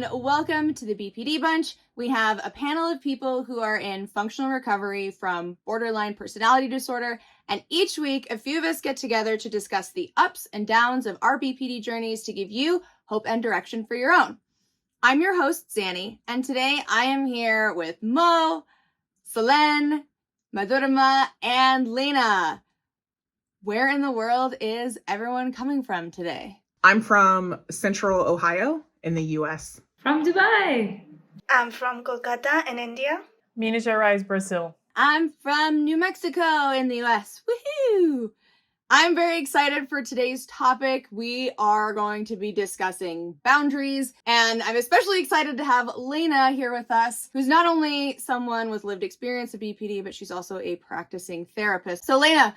and welcome to the BPD Bunch. We have a panel of people who are in functional recovery from borderline personality disorder, and each week a few of us get together to discuss the ups and downs of our BPD journeys to give you hope and direction for your own. I'm your host, Xannie, and today I am here with Mo, Solène, Madhurima, and Lena. Where in the world is everyone coming from today? I'm from Central Ohio in the U.S. From Dubai. I'm from Kolkata in India. Minas Gerais, Brazil. I'm from New Mexico in the U.S. Woohoo! I'm very excited for today's topic. We are going to be discussing boundaries, and I'm especially excited to have Lena here with us, who's not only someone with lived experience of BPD, but she's also a practicing therapist. So Lena,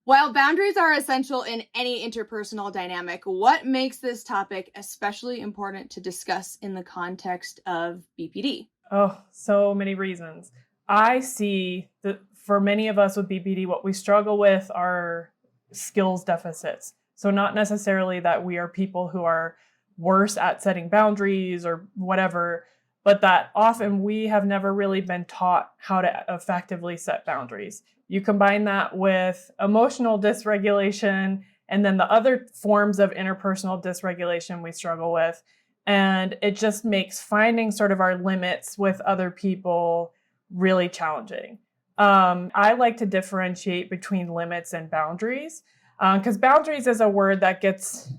while boundaries are essential in any interpersonal dynamic, what makes this topic especially important to discuss in the context of BPD? Oh, so many reasons. I see that for many of us with BPD, what we struggle with are skills deficits. So not necessarily that we are people who are worse at setting boundaries or whatever, but that often we have never really been taught how to effectively set boundaries. You combine that with emotional dysregulation and then the other forms of interpersonal dysregulation we struggle with. And it just makes finding sort of our limits with other people really challenging. I like to differentiate between limits and boundaries because boundaries is a word that gets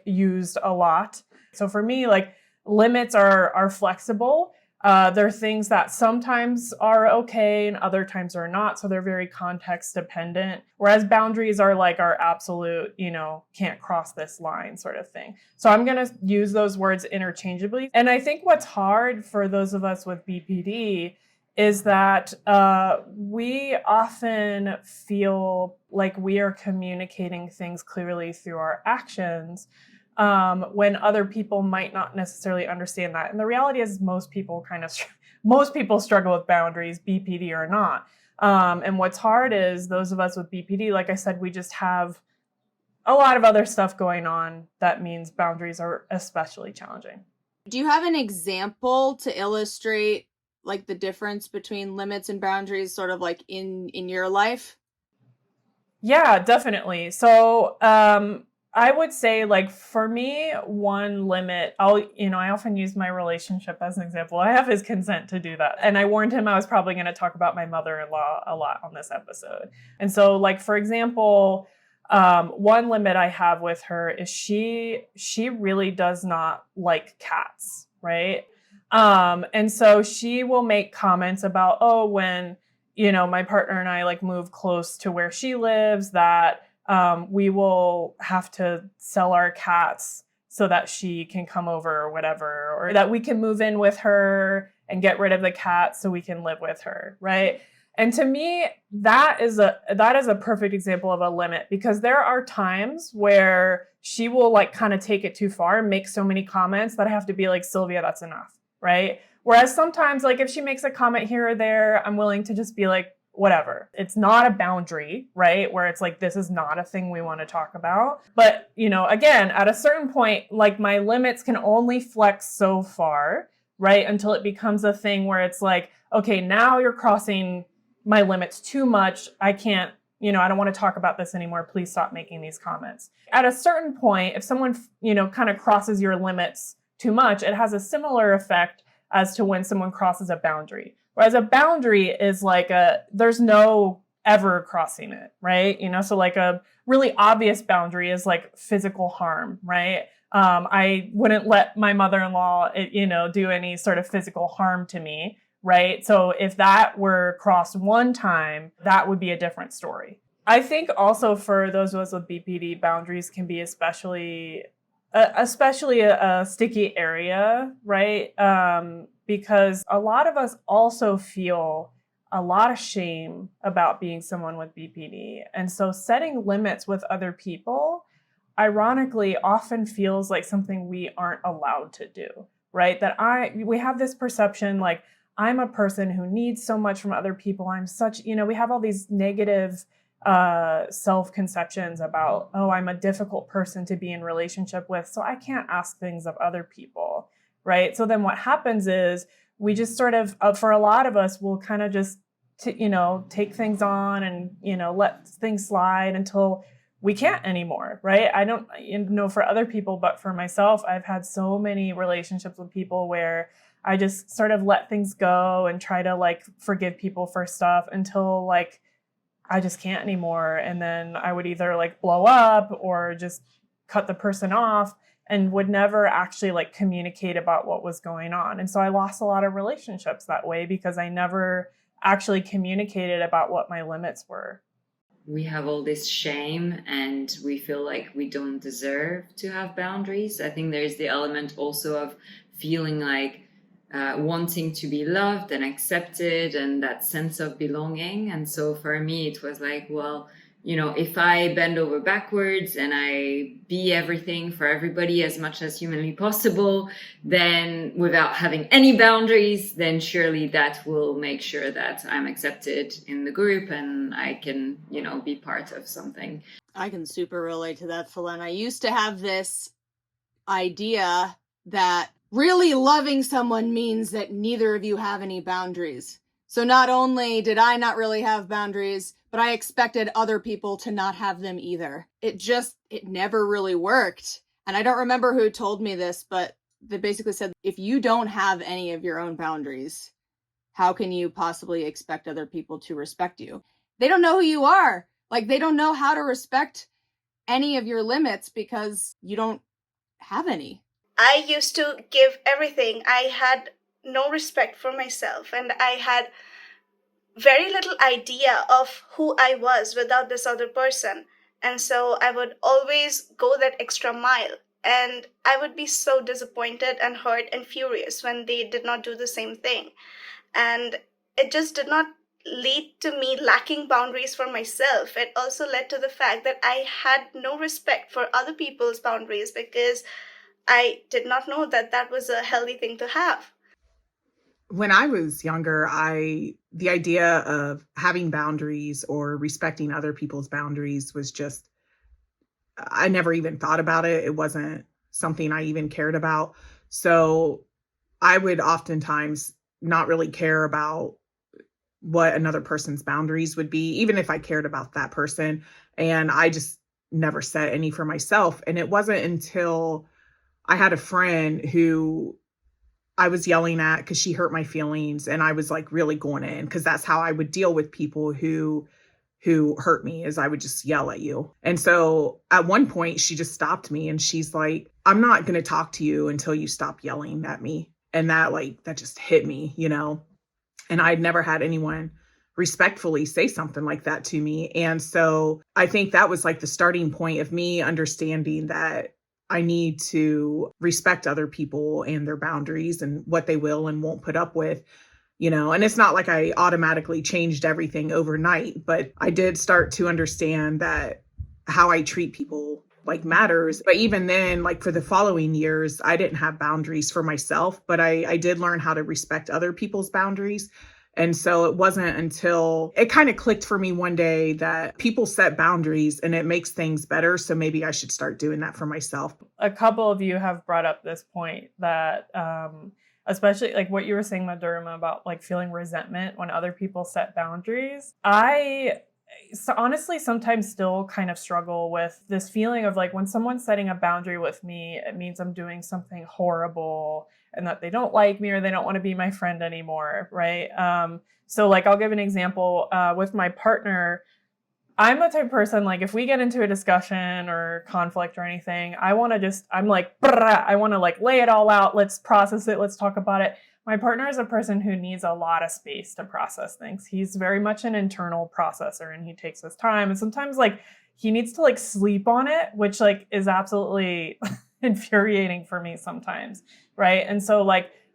used a lot. So for me, limits are flexible. They're things that sometimes are okay and other times are not. So they're very context dependent. Whereas boundaries are our absolute, can't cross this line sort of thing. So I'm going to use those words interchangeably. And I think what's hard for those of us with BPD is that we often feel like we are communicating things clearly through our actions. When other people might not necessarily understand that. And the reality is most people struggle with boundaries, BPD or not. And what's hard is those of us with BPD, like I said, we just have a lot of other stuff going on that means boundaries are especially challenging. Do you have an example to illustrate the difference between limits and boundaries sort of in your life? Yeah, definitely. So, I would say for me, one limit, I often use my relationship as an example. I have his consent to do that. And I warned him I was probably going to talk about my mother-in-law a lot on this episode. And so for example, one limit I have with her is she really does not like cats, right? And so she will make comments about, when, my partner and I move close to where she lives, that we will have to sell our cats so that she can come over or whatever, or that we can move in with her and get rid of the cats so we can live with her, right? And to me, that is a perfect example of a limit, because there are times where she will kind of take it too far and make so many comments that I have to be like, Sylvia, that's enough, right? Whereas sometimes if she makes a comment here or there, I'm willing to just be like, whatever. It's not a boundary, right? Where it's this is not a thing we want to talk about. But, again, at a certain point, my limits can only flex so far, right? Until it becomes a thing where it's okay, now you're crossing my limits too much. I can't, I don't want to talk about this anymore. Please stop making these comments. At a certain point, if someone, kind of crosses your limits too much, it has a similar effect as to when someone crosses a boundary. Whereas a boundary is there's no ever crossing it, right? So a really obvious boundary is physical harm, right? I wouldn't let my mother-in-law, do any sort of physical harm to me, right? So if that were crossed one time, that would be a different story. I think also for those of us with BPD, boundaries can be especially a sticky area, right? Because a lot of us also feel a lot of shame about being someone with BPD. And so setting limits with other people, ironically, often feels like something we aren't allowed to do, right? We have this perception I'm a person who needs so much from other people. I'm such, we have all these negative self-conceptions about, I'm a difficult person to be in relationship with, so I can't ask things of other people, right? So then what happens is we just sort of, for a lot of us, we'll kind of just, take things on and, let things slide until we can't anymore, right? I don't know for other people, but for myself, I've had so many relationships with people where I just sort of let things go and try to like forgive people for stuff until like I just can't anymore. And then I would either like blow up or just cut the person off and would never actually like communicate about what was going on. And so I lost a lot of relationships that way because I never actually communicated about what my limits were. We have all this shame and we feel like we don't deserve to have boundaries. I think there's the element also of feeling like wanting to be loved and accepted and that sense of belonging. And so for me, it was like, well, if I bend over backwards and I be everything for everybody as much as humanly possible, then without having any boundaries, then surely that will make sure that I'm accepted in the group and I can, be part of something. I can super relate to that, Solène. I used to have this idea that really loving someone means that neither of you have any boundaries. So not only did I not really have boundaries, but I expected other people to not have them either. It never really worked. And I don't remember who told me this, but they basically said, if you don't have any of your own boundaries, how can you possibly expect other people to respect you? They don't know who you are. Like, they don't know how to respect any of your limits because you don't have any. I used to give everything. I had no respect for myself, and I had very little idea of who I was without this other person. And so I would always go that extra mile. And I would be so disappointed and hurt and furious when they did not do the same thing. And it just did not lead to me lacking boundaries for myself. It also led to the fact that I had no respect for other people's boundaries because I did not know that that was a healthy thing to have. When I was younger, the idea of having boundaries or respecting other people's boundaries was just, I never even thought about it. It wasn't something I even cared about. So I would oftentimes not really care about what another person's boundaries would be, even if I cared about that person. And I just never set any for myself. And it wasn't until I had a friend who I was yelling at because she hurt my feelings, and I was like really going in, because that's how I would deal with people who hurt me, is I would just yell at you. And so at one point she just stopped me and she's like, I'm not going to talk to you until you stop yelling at me. And that just hit me, and I'd never had anyone respectfully say something like that to me. And so I think that was like the starting point of me understanding that I need to respect other people and their boundaries and what they will and won't put up with, and it's not like I automatically changed everything overnight, but I did start to understand that how I treat people matters. But even then, for the following years, I didn't have boundaries for myself, but I did learn how to respect other people's boundaries. And so it wasn't until it kind of clicked for me one day that people set boundaries and it makes things better. So maybe I should start doing that for myself. A couple of you have brought up this point that, especially what you were saying, Madhurima, about feeling resentment when other people set boundaries. I honestly sometimes still kind of struggle with this feeling of when someone's setting a boundary with me, it means I'm doing something horrible and that they don't like me or they don't want to be my friend anymore, right? So I'll give an example with my partner. I'm the type of person, if we get into a discussion or conflict or anything, I want to I want to lay it all out. Let's process it. Let's talk about it. My partner is a person who needs a lot of space to process things. He's very much an internal processor and he takes his time. And sometimes he needs to sleep on it, which is absolutely infuriating for me sometimes. Right. And so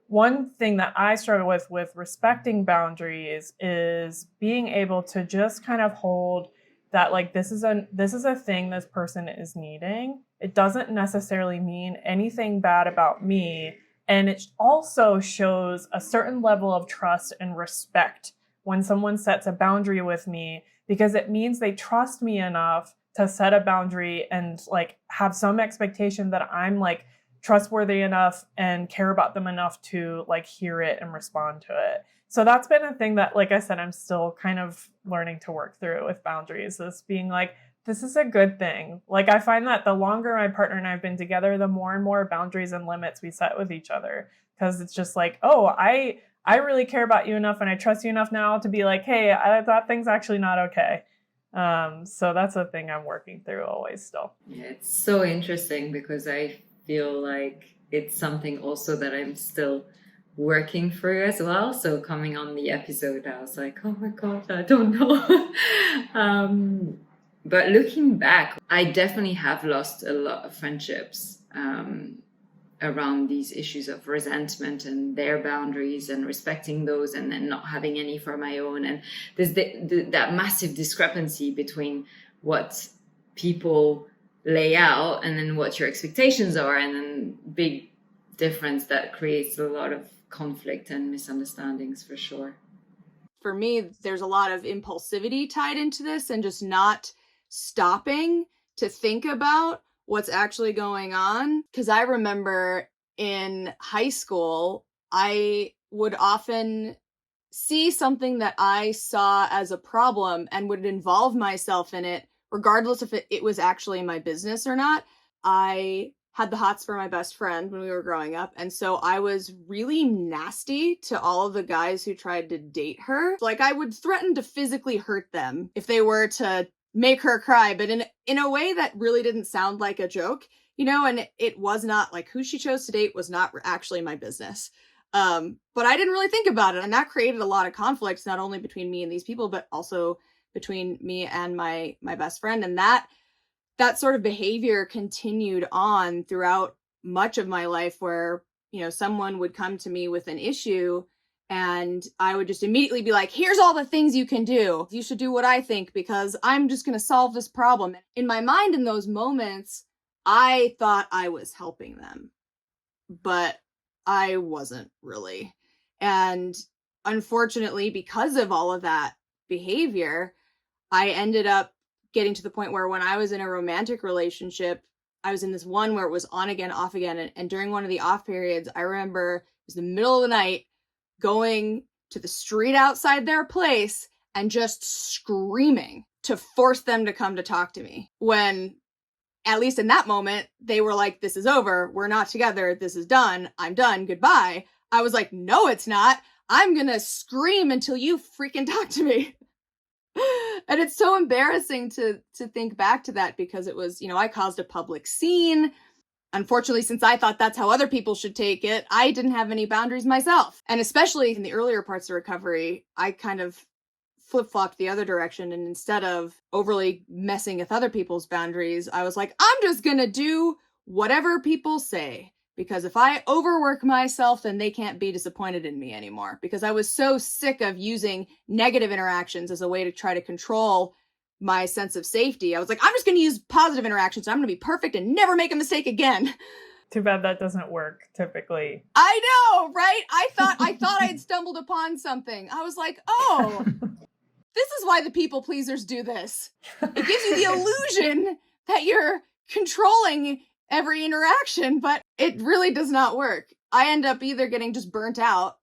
one thing that I struggle with respecting boundaries is being able to just kind of hold that this is a thing this person is needing. It doesn't necessarily mean anything bad about me. And it also shows a certain level of trust and respect when someone sets a boundary with me, because it means they trust me enough to set a boundary and have some expectation that I'm trustworthy enough and care about them enough to like hear it and respond to it. So that's been a thing that, like I said, I'm still kind of learning to work through with boundaries, is being like, this is a good thing. Like, I find that the longer my partner and I have been together, the more and more boundaries and limits we set with each other. Because it's just like, oh, I really care about you enough and I trust you enough now to be like, hey, that thing's actually not okay. So that's a thing I'm working through always still. Yeah, it's so interesting because I feel like it's something also that I'm still working through as well. So coming on the episode, I was like, oh my God, I don't know. But looking back, I definitely have lost a lot of friendships around these issues of resentment and their boundaries and respecting those and then not having any for my own. And there's that massive discrepancy between what people lay out and then what your expectations are, and then big difference that creates a lot of conflict and misunderstandings for sure. For me, there's a lot of impulsivity tied into this and just not stopping to think about what's actually going on. Because I remember in high school, I would often see something that I saw as a problem and would involve myself in it, regardless if it was actually my business or not. I had the hots for my best friend when we were growing up, and so I was really nasty to all of the guys who tried to date her. Like, I would threaten to physically hurt them if they were to make her cry, but in a way that really didn't sound like a joke, you know, and it was not like who she chose to date was not actually my business. But I didn't really think about it, and that created a lot of conflicts, not only between me and these people, but also between me and my best friend. And that sort of behavior continued on throughout much of my life, where, you know, someone would come to me with an issue and I would just immediately be like, here's all the things you can do. You should do what I think because I'm just going to solve this problem. In my mind, in those moments, I thought I was helping them, but I wasn't really. And unfortunately, because of all of that behavior, I ended up getting to the point where when I was in a romantic relationship, I was in this one where it was on again, off again. And during one of the off periods, I remember it was the middle of the night, going to the street outside their place and just screaming to force them to come to talk to me. When, at least in that moment, they were like, this is over. We're not together. This is done. I'm done. Goodbye. I was like, no, it's not. I'm going to scream until you freaking talk to me. And it's so embarrassing to think back to that, because it was, you know, I caused a public scene. Unfortunately, since I thought that's how other people should take it, I didn't have any boundaries myself. And especially in the earlier parts of recovery, I kind of flip-flopped the other direction. And instead of overly messing with other people's boundaries, I was like, I'm just going to do whatever people say. Because if I overwork myself, then they can't be disappointed in me anymore. Because I was so sick of using negative interactions as a way to try to control my sense of safety. I was like, I'm just going to use positive interactions. I'm going to be perfect and never make a mistake again. Too bad that doesn't work typically. I know, right? I thought I had stumbled upon something. I was like, oh, this is why the people pleasers do this. It gives you the illusion that you're controlling every interaction, but it really does not work. I end up either getting just burnt out,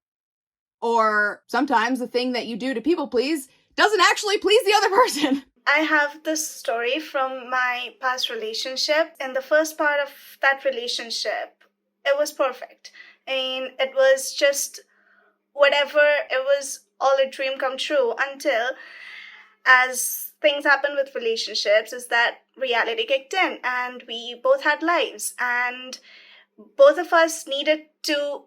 or sometimes the thing that you do to people please doesn't actually please the other person. I have this story from my past relationship. In the first part of that relationship, it was perfect. I mean, it was just whatever, it was all a dream come true, until, as things happen with relationships, is that reality kicked in and we both had lives, and both of us needed to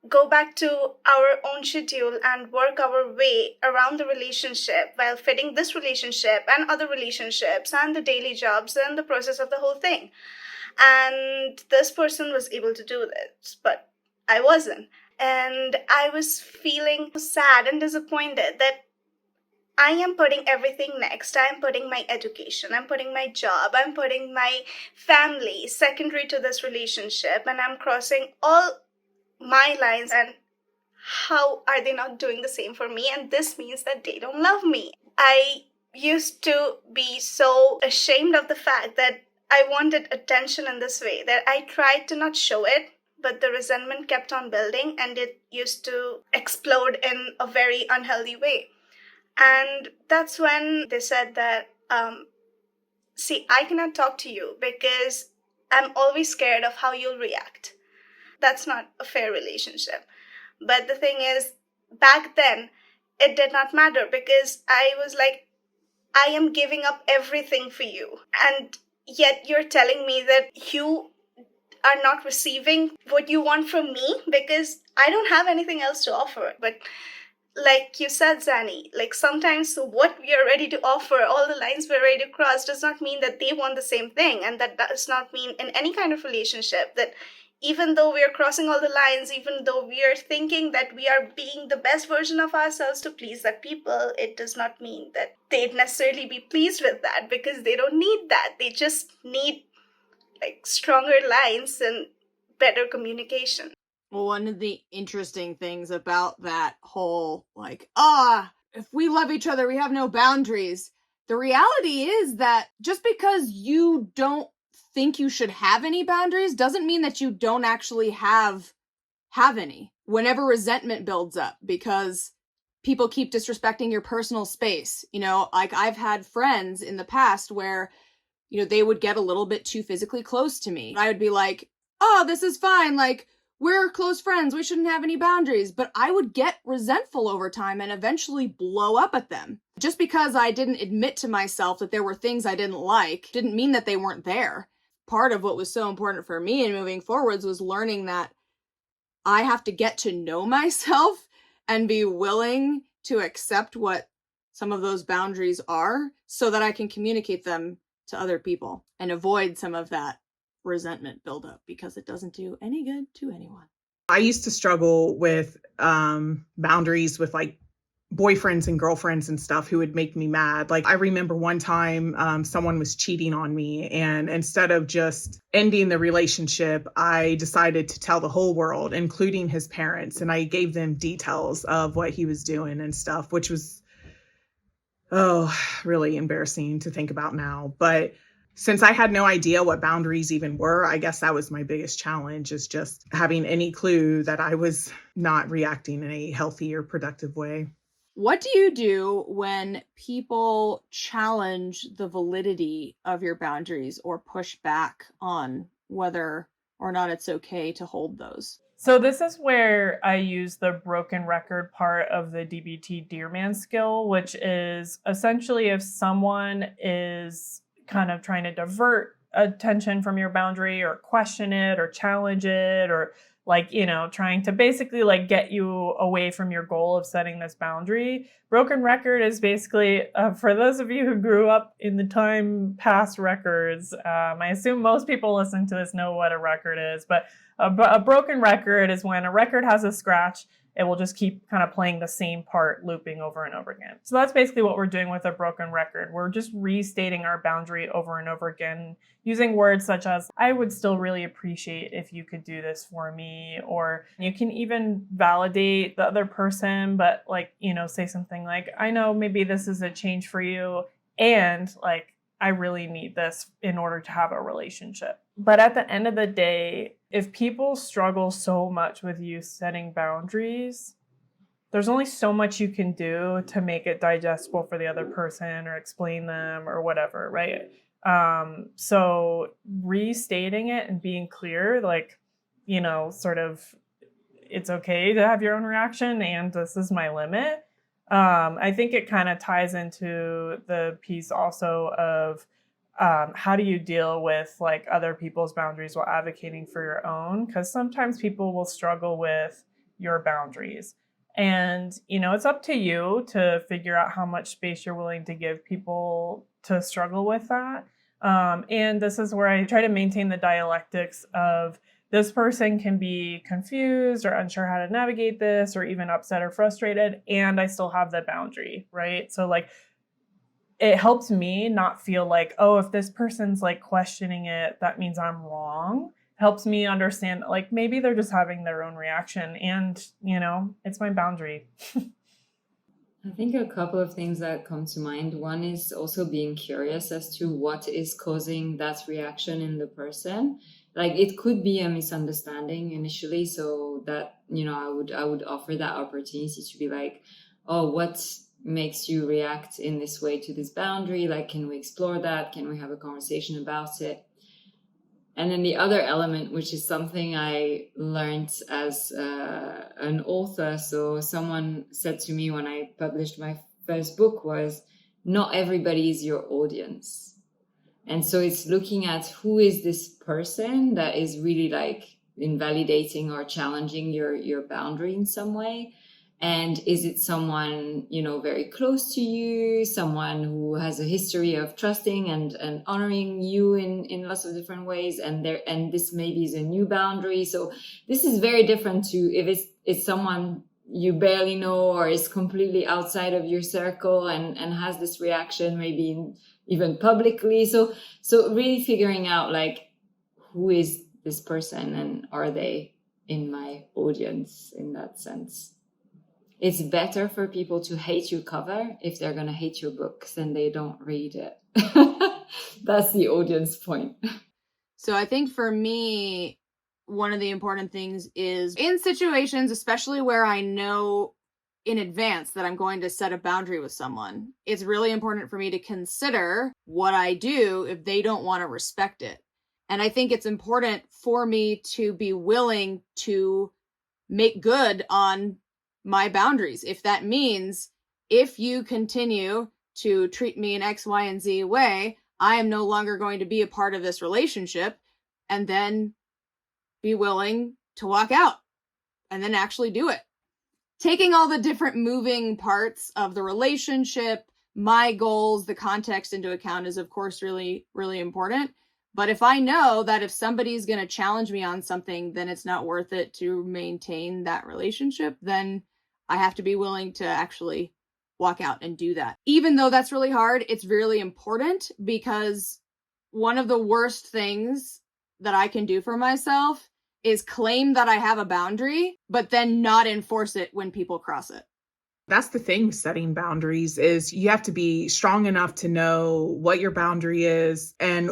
go back to our own schedule and work our way around the relationship while fitting this relationship and other relationships and the daily jobs and the process of the whole thing. And this person was able to do this, but I wasn't. And I was feeling sad and disappointed that I am putting everything next. I'm putting my education, I'm putting my job, I'm putting my family secondary to this relationship, and I'm crossing all my lines, and how are they not doing the same for me? And this means that they don't love me. I used to be so ashamed of the fact that I wanted attention in this way that I tried to not show it, but the resentment kept on building and it used to explode in a very unhealthy way. And that's when they said that, see, I cannot talk to you because I'm always scared of how you'll react. That's not a fair relationship. But the thing is, back then, it did not matter because I was like, I am giving up everything for you. And yet you're telling me that you are not receiving what you want from me because I don't have anything else to offer. But like you said, Xannie, like sometimes what we are ready to offer, all the lines we're ready to cross, does not mean that they want the same thing. And that does not mean in any kind of relationship that even though we are crossing all the lines, even though we are thinking that we are being the best version of ourselves to please that people, it does not mean that they'd necessarily be pleased with that because they don't need that. They just need like stronger lines and better communication. Well, one of the interesting things about that whole, like, if we love each other, we have no boundaries. The reality is that just because you don't think you should have any boundaries doesn't mean that you don't actually have any. Whenever resentment builds up because people keep disrespecting your personal space, like I've had friends in the past where, they would get a little bit too physically close to me. I would be like, oh, this is fine. Like, we're close friends. We shouldn't have any boundaries. But I would get resentful over time and eventually blow up at them. Just because I didn't admit to myself that there were things I didn't like didn't mean that they weren't there. Part of what was so important for me in moving forwards was learning that I have to get to know myself and be willing to accept what some of those boundaries are so that I can communicate them to other people and avoid some of that resentment buildup because it doesn't do any good to anyone. I used to struggle with boundaries with like boyfriends and girlfriends and stuff who would make me mad. Like I remember one time someone was cheating on me, and instead of just ending the relationship, I decided to tell the whole world, including his parents, and I gave them details of what he was doing and stuff, which was really embarrassing to think about now. But since I had no idea what boundaries even were, I guess that was my biggest challenge, is just having any clue that I was not reacting in a healthy or productive way. What do you do when people challenge the validity of your boundaries or push back on whether or not it's okay to hold those? So this is where I use the broken record part of the DBT Dearman skill, which is essentially if someone is kind of trying to divert attention from your boundary or question it or challenge it or trying to basically get you away from your goal of setting this boundary. Broken record is basically, for those of you who grew up in the time past records, I assume most people listening to this know what a record is, but a broken record is when a record has a scratch, it will just keep kind of playing the same part looping over and over again. So that's basically what we're doing with a broken record. We're just restating our boundary over and over again, using words such as, I would still really appreciate if you could do this for me. Or you can even validate the other person, but say something like, I know maybe this is a change for you, and I really need this in order to have a relationship. But at the end of the day, if people struggle so much with you setting boundaries, there's only so much you can do to make it digestible for the other person or explain them or whatever, right? So restating it and being clear, it's okay to have your own reaction and this is my limit. I think it kind of ties into the piece also of how do you deal with other people's boundaries while advocating for your own? Because sometimes people will struggle with your boundaries. And, it's up to you to figure out how much space you're willing to give people to struggle with that. And this is where I try to maintain the dialectics of this person can be confused or unsure how to navigate this or even upset or frustrated, and I still have the boundary, right? So it helps me not feel if this person's questioning it, that means I'm wrong. It helps me understand maybe they're just having their own reaction and, it's my boundary. I think a couple of things that come to mind. One is also being curious as to what is causing that reaction in the person. Like it could be a misunderstanding initially, so that, I would offer that opportunity to be like, oh, what makes you react in this way to this boundary? Like, can we explore that? Can we have a conversation about it? And then the other element, which is something I learned as an author. So someone said to me when I published my first book was, not everybody is your audience. And so it's looking at who is this person that is really like invalidating or challenging your boundary in some way. And is it someone, very close to you, someone who has a history of trusting and honoring you in lots of different ways, and this maybe is a new boundary. So this is very different to if it's someone you barely know or is completely outside of your circle and has this reaction maybe even publicly. So really figuring out like, who is this person and are they in my audience in that sense? It's better for people to hate your cover if they're going to hate your book than they don't read it. That's the audience point. So I think for me, one of the important things is in situations, especially where I know in advance that I'm going to set a boundary with someone, it's really important for me to consider what I do if they don't want to respect it. And I think it's important for me to be willing to make good on my boundaries. If that means if you continue to treat me in X, Y, and Z way, I am no longer going to be a part of this relationship, and then be willing to walk out and then actually do it. Taking all the different moving parts of the relationship, my goals, the context into account is of course really, really important. But if I know that if somebody's going to challenge me on something, then it's not worth it to maintain that relationship, then I have to be willing to actually walk out and do that. Even though that's really hard, it's really important, because one of the worst things that I can do for myself is claim that I have a boundary, but then not enforce it when people cross it. That's the thing with setting boundaries is you have to be strong enough to know what your boundary is, and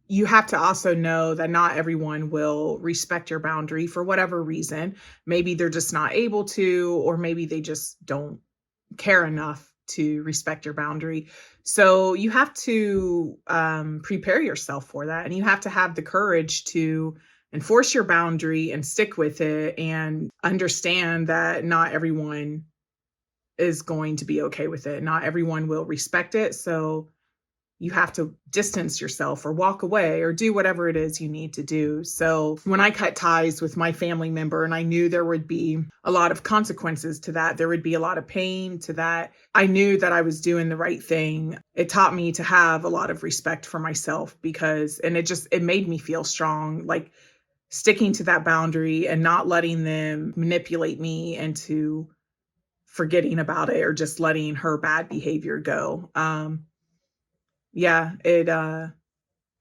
you have to also know that not everyone will respect your boundary for whatever reason. Maybe they're just not able to, or maybe they just don't care enough to respect your boundary. So you have to prepare yourself for that. And you have to have the courage to enforce your boundary and stick with it and understand that not everyone is going to be okay with it. Not everyone will respect it. So you have to distance yourself or walk away or do whatever it is you need to do. So when I cut ties with my family member and I knew there would be a lot of consequences to that, there would be a lot of pain to that, I knew that I was doing the right thing. It taught me to have a lot of respect for myself and it made me feel strong, like sticking to that boundary and not letting them manipulate me into forgetting about it or just letting her bad behavior go.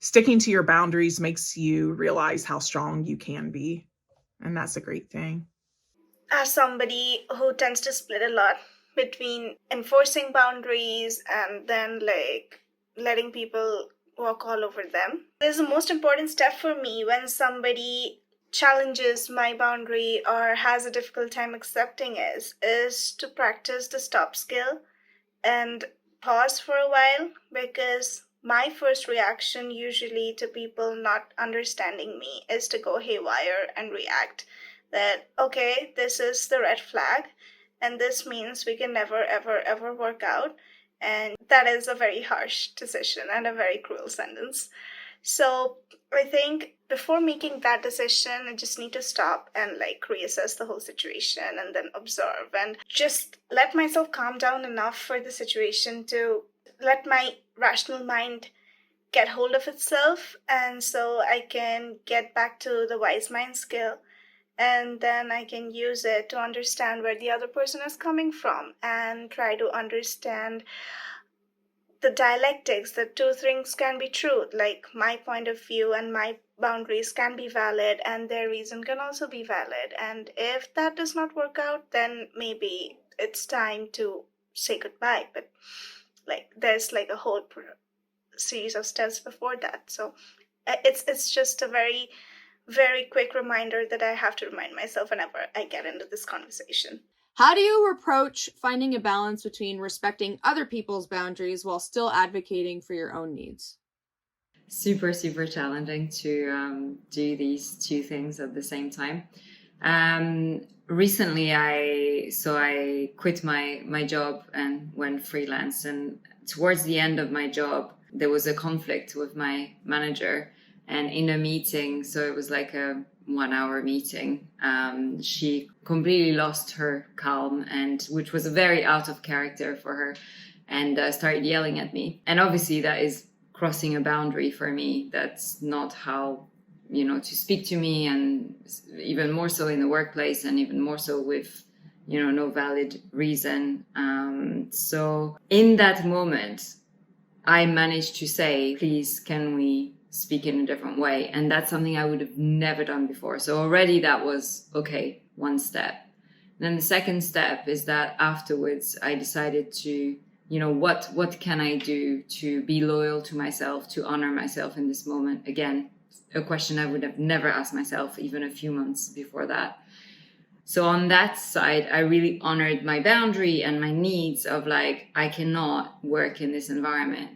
Sticking to your boundaries makes you realize how strong you can be. And that's a great thing. As somebody who tends to split a lot between enforcing boundaries and then like letting people walk all over them, there's the most important step for me when somebody challenges my boundary or has a difficult time accepting is to practice the stop skill and pause for a while, because my first reaction usually to people not understanding me is to go haywire and react that, okay, this is the red flag and this means we can never ever ever work out, and that is a very harsh decision and a very cruel sentence. So I think before making that decision, I just need to stop and like reassess the whole situation and then observe and just let myself calm down enough for the situation to let my rational mind get hold of itself. And so I can get back to the wise mind skill. And then I can use it to understand where the other person is coming from and try to understand the dialectics that two things can be true, like my point of view and my boundaries can be valid and their reason can also be valid. And if that does not work out, then maybe it's time to say goodbye, but like there's like a whole series of steps before that. So it's just a very, very quick reminder that I have to remind myself whenever I get into this conversation. How do you approach finding a balance between respecting other people's boundaries while still advocating for your own needs? Super, super challenging to do these two things at the same time. Recently, I quit my job and went freelance. And towards the end of my job, there was a conflict with my manager. And in a meeting, so it was like a 1-hour meeting, she completely lost her calm, and which was very out of character for her, and started yelling at me. And obviously that is crossing a boundary for me. That's not how, to speak to me, and even more so in the workplace, and even more so with, no valid reason. So in that moment, I managed to say, please, can we speak in a different way? And that's something I would have never done before. So already that was, okay, one step. Then the second step is that afterwards I decided to, what can I do to be loyal to myself, to honor myself in this moment? Again, a question I would have never asked myself even a few months before that. So on that side, I really honored my boundary and my needs of like, I cannot work in this environment.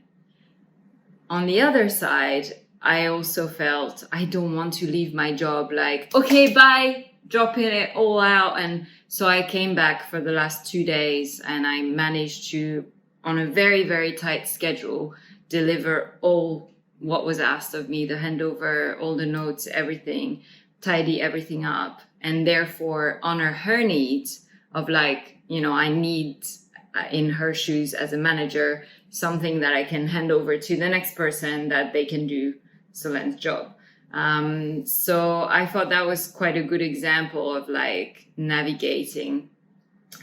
On the other side, I also felt I don't want to leave my job like, okay, bye, dropping it all out. And so I came back for the last 2 days, and I managed to, on a very, very tight schedule, deliver all what was asked of me, the handover, all the notes, everything, tidy everything up, and therefore honor her needs of like, I need, in her shoes as a manager, something that I can hand over to the next person that they can do Solène's job. So I thought that was quite a good example of like navigating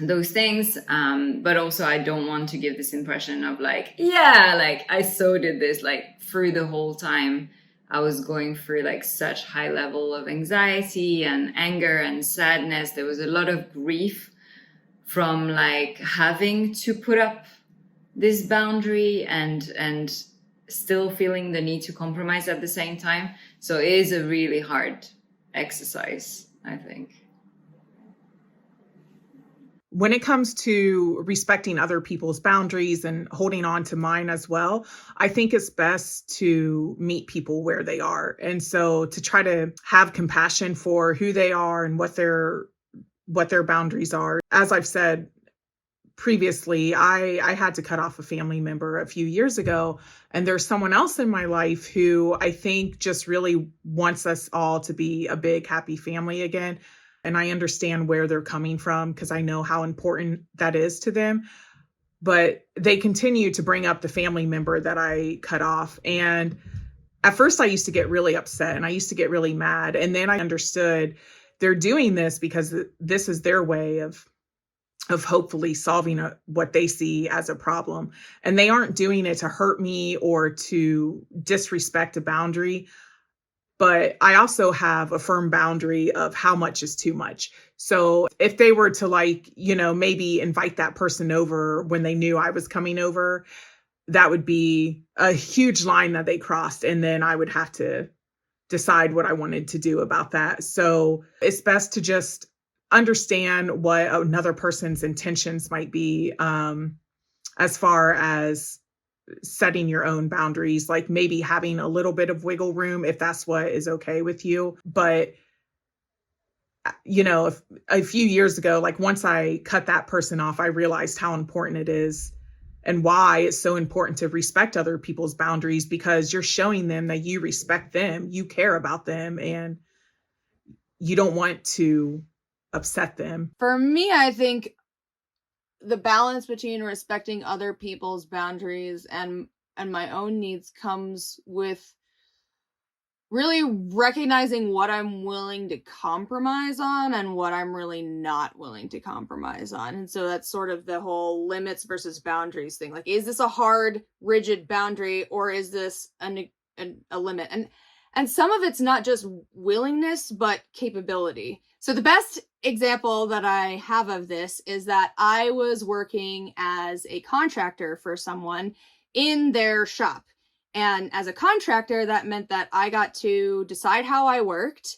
those things. But also I don't want to give this impression of like, yeah, like I so did this, like through the whole time I was going through like such high level of anxiety and anger and sadness. There was a lot of grief from like having to put up this boundary and still feeling the need to compromise at the same time. So it is a really hard exercise, I think. When it comes to respecting other people's boundaries and holding on to mine as well, I think it's best to meet people where they are. And so to try to have compassion for who they are and what their boundaries are. As I've said previously, I had to cut off a family member a few years ago, and there's someone else in my life who I think just really wants us all to be a big, happy family again. And I understand where they're coming from because I know how important that is to them. But they continue to bring up the family member that I cut off. And at first I used to get really upset and I used to get really mad. And then I understood they're doing this because this is their way of hopefully solving what they see as a problem. And they aren't doing it to hurt me or to disrespect a boundary. But I also have a firm boundary of how much is too much. So if they were to maybe invite that person over when they knew I was coming over, that would be a huge line that they crossed. And then I would have to decide what I wanted to do about that. So it's best to just understand what another person's intentions might be, as far as setting your own boundaries, like maybe having a little bit of wiggle room if that's what is okay with you. But, if a few years ago, like once I cut that person off, I realized how important it is and why it's so important to respect other people's boundaries, because you're showing them that you respect them, you care about them, and you don't want to upset them. For me, I think the balance between respecting other people's boundaries and my own needs comes with really recognizing what I'm willing to compromise on and what I'm really not willing to compromise on. And so that's sort of the whole limits versus boundaries thing. Like, is this a hard, rigid boundary, or is this a limit? And And some of it's not just willingness, but capability. So the best example that I have of this is that I was working as a contractor for someone in their shop. And as a contractor, that meant that I got to decide how I worked,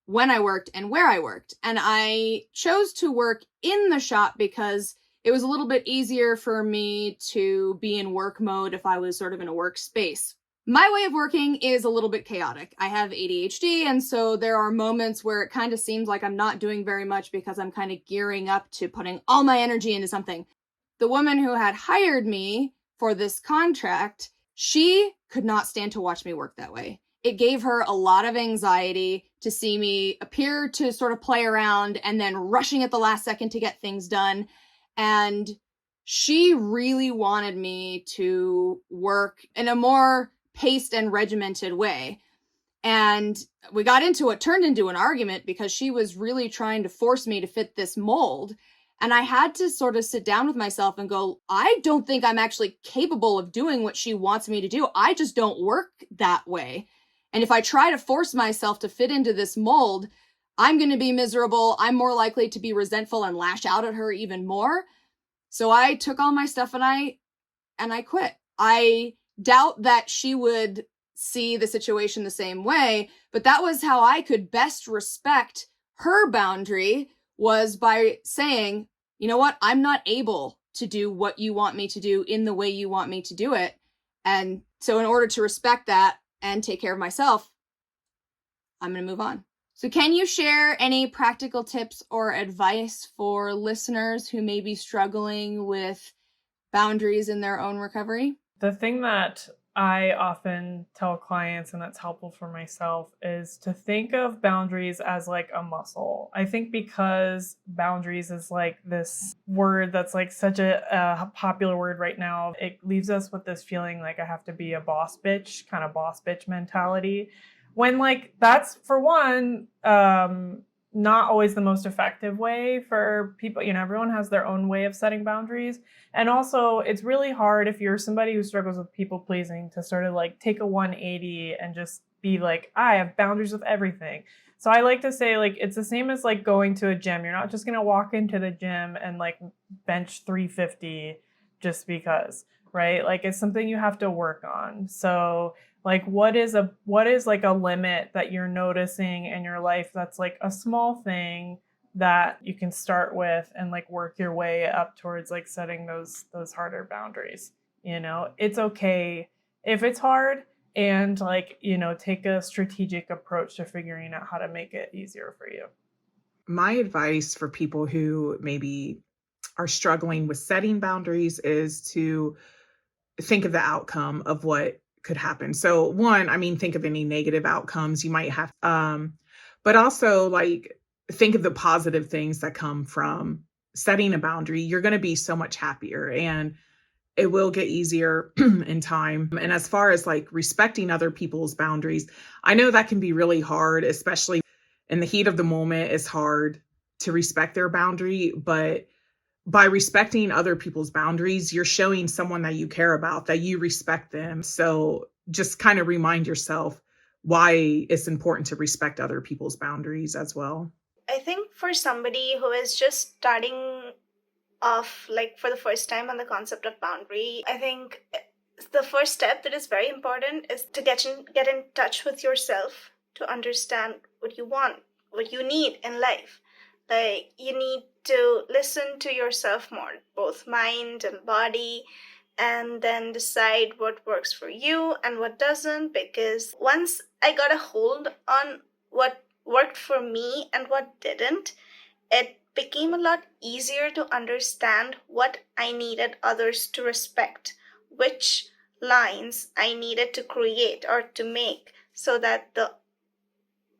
when I worked, and where I worked. And I chose to work in the shop because it was a little bit easier for me to be in work mode if I was sort of in a workspace. My way of working is a little bit chaotic. I have ADHD, and so there are moments where it kind of seems like I'm not doing very much because I'm kind of gearing up to putting all my energy into something. The woman who had hired me for this contract, she could not stand to watch me work that way. It gave her a lot of anxiety to see me appear to sort of play around and then rushing at the last second to get things done. And she really wanted me to work in a more paced and regimented way. And we got into what turned into an argument because she was really trying to force me to fit this mold. And I had to sort of sit down with myself and go, I don't think I'm actually capable of doing what she wants me to do. I just don't work that way. And if I try to force myself to fit into this mold, I'm going to be miserable. I'm more likely to be resentful and lash out at her even more. So I took all my stuff and I quit. I doubt that she would see the situation the same way, but that was how I could best respect her boundary, was by saying, you know what, I'm not able to do what you want me to do in the way you want me to do it. And so in order to respect that and take care of myself, I'm going to move on. So can you share any practical tips or advice for listeners who may be struggling with boundaries in their own recovery? The thing that I often tell clients, and that's helpful for myself, is to think of boundaries as like a muscle. I think because boundaries is like this word that's like such a popular word right now, it leaves us with this feeling like I have to be a boss bitch, kind of boss bitch mentality. When like that's, for one, not always the most effective way for people. You know, everyone has their own way of setting boundaries. And also, it's really hard if you're somebody who struggles with people pleasing to sort of like take a 180 and just be like, I have boundaries with everything. So I like to say, like, it's the same as like going to a gym. You're not just going to walk into the gym and like bench 350 just because, right? Like, it's something you have to work on. So like, what is like a limit that you're noticing in your life that's like a small thing that you can start with and like work your way up towards like setting those harder boundaries. You know, it's okay if it's hard, and like, you know, take a strategic approach to figuring out how to make it easier for you. My advice for people who maybe are struggling with setting boundaries is to think of the outcome of what could happen. So one, I mean, think of any negative outcomes you might have, but also like think of the positive things that come from setting a boundary. You're going to be so much happier, and it will get easier in time. And as far as like respecting other people's boundaries, I know that can be really hard, especially in the heat of the moment. It's hard to respect their boundary, but by respecting other people's boundaries, you're showing someone that you care about, that you respect them. So just kind of remind yourself why it's important to respect other people's boundaries as well. I think for somebody who is just starting off, like for the first time on the concept of boundary, I think the first step that is very important is to get in touch with yourself, to understand what you want, what you need in life. Like, you need to listen to yourself more, both mind and body, and then decide what works for you and what doesn't. Because once I got a hold on what worked for me and what didn't, it became a lot easier to understand what I needed others to respect, which lines I needed to create or to make so that the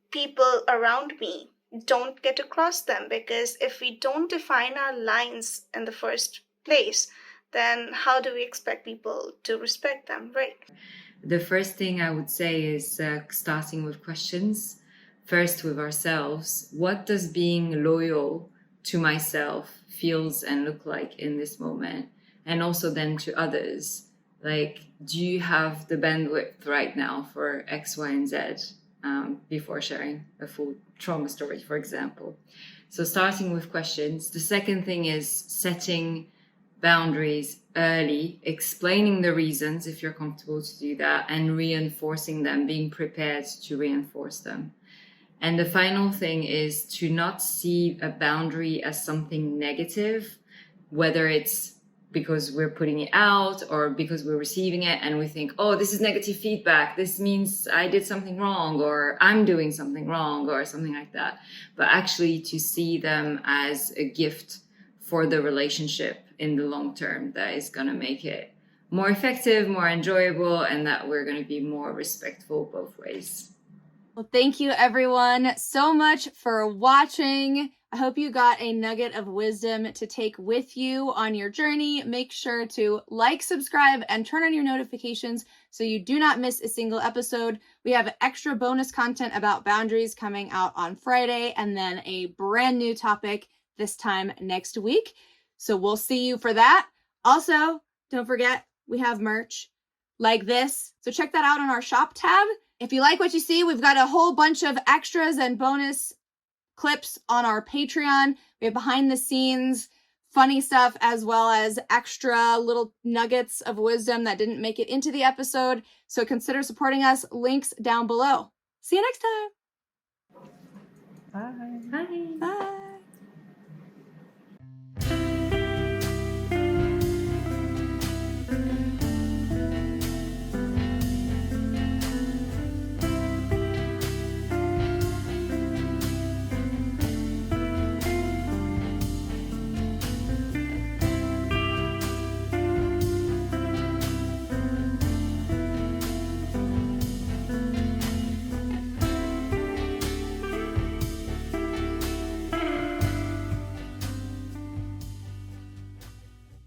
people around me don't get to cross them. Because if we don't define our lines in the first place, then how do we expect people to respect them, right? The first thing I would say is starting with questions. First with ourselves. What does being loyal to myself feels and look like in this moment? And also then to others. Like, do you have the bandwidth right now for X, Y, and Z before sharing a full trauma story, for example? So starting with questions. The second thing is setting boundaries early, explaining the reasons if you're comfortable to do that, and reinforcing them, being prepared to reinforce them. And the final thing is to not see a boundary as something negative, whether it's because we're putting it out or because we're receiving it and we think, oh, this is negative feedback. This means I did something wrong, or I'm doing something wrong, or something like that. But actually to see them as a gift for the relationship in the long term that is going to make it more effective, more enjoyable, and that we're going to be more respectful both ways. Well, thank you everyone so much for watching. I hope you got a nugget of wisdom to take with you on your journey. Make sure to like, subscribe, and turn on your notifications so you do not miss a single episode. We have extra bonus content about boundaries coming out on Friday, and then a brand new topic this time next week. So we'll see you for that. Also, don't forget, we have merch like this. So check that out on our shop tab. If you like what you see, we've got a whole bunch of extras and bonus clips on our Patreon. We have behind the scenes funny stuff, as well as extra little nuggets of wisdom that didn't make it into the episode. So consider supporting us. Links down below. See you next time. Bye. Bye. Bye.